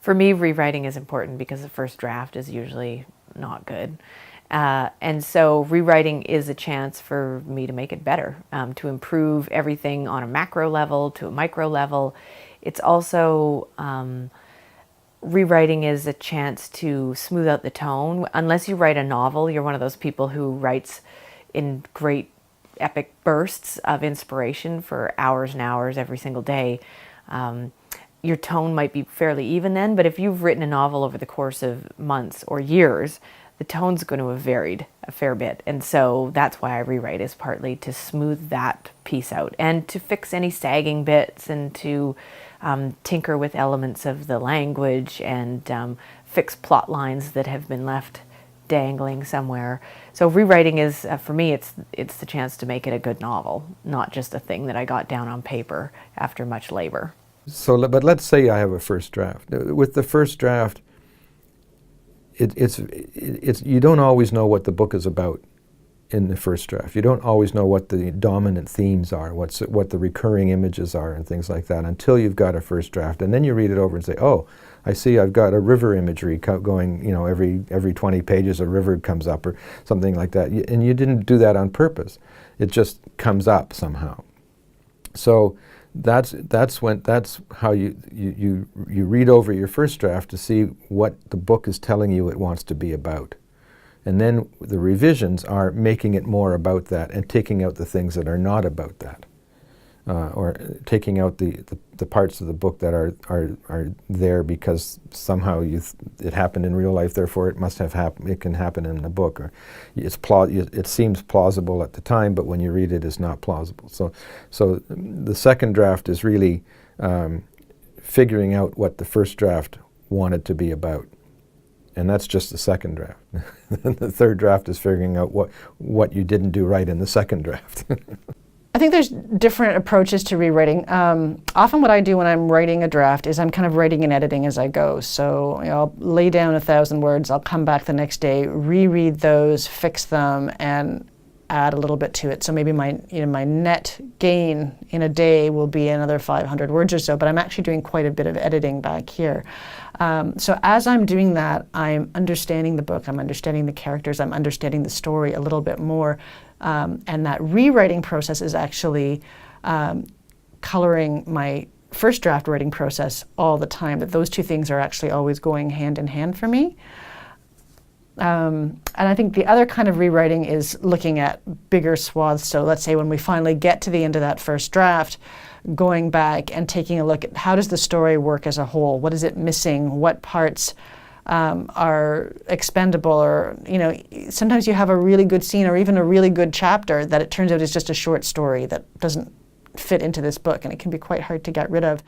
For me, rewriting is important because the first draft is usually not good. And so rewriting is a chance for me to make it better, to improve everything on a macro level to a micro level. It's also, rewriting is a chance to smooth out the tone. Unless you write a novel, you're one of those people who writes in great epic bursts of inspiration for hours and hours every single day. Your tone might be fairly even then, but if you've written a novel over the course of months or years, the tone's going to have varied a fair bit. And so that's why I rewrite, is partly to smooth that piece out and to fix any sagging bits and to tinker with elements of the language and fix plot lines that have been left dangling somewhere. So rewriting is, for me, it's the chance to make it a good novel, not just a thing that I got down on paper after much labor. So, but let's say I have a first draft. With the first draft, it's you don't always know what the book is about in the first draft. You don't always know what the dominant themes are, what the recurring images are, and things like that until you've got a first draft, and then you read it over and say, "Oh, I see. I've got a river imagery going. You know, every 20 pages a river comes up or something like that." And you didn't do that on purpose. It just comes up somehow. So that's how you read over your first draft to see what the book is telling you it wants to be about. And then the revisions are making it more about that and taking out the things that are not about that, or taking out the parts of the book that are there because somehow it happened in real life, therefore it must have happened. It can happen in the book, or it seems plausible at the time, but when you read it, it's not plausible. So the second draft is really figuring out what the first draft wanted to be about. And that's just the second draft. The third draft is figuring out what you didn't do right in the second draft. I think there's different approaches to rewriting. Often what I do when I'm writing a draft is I'm kind of writing and editing as I go. So I'll lay down 1,000 words, I'll come back the next day, reread those, fix them, and add a little bit to it. So maybe my net gain in a day will be another 500 words or so, but I'm actually doing quite a bit of editing back here. So as I'm doing that, I'm understanding the book, I'm understanding the characters, I'm understanding the story a little bit more. And that rewriting process is actually coloring my first draft writing process all the time, that those two things are actually always going hand in hand for me. And I think the other kind of rewriting is looking at bigger swaths. So let's say when we finally get to the end of that first draft, going back and taking a look at how does the story work as a whole? What is it missing? What parts are expendable? Or, sometimes you have a really good scene or even a really good chapter that it turns out is just a short story that doesn't fit into this book, and it can be quite hard to get rid of.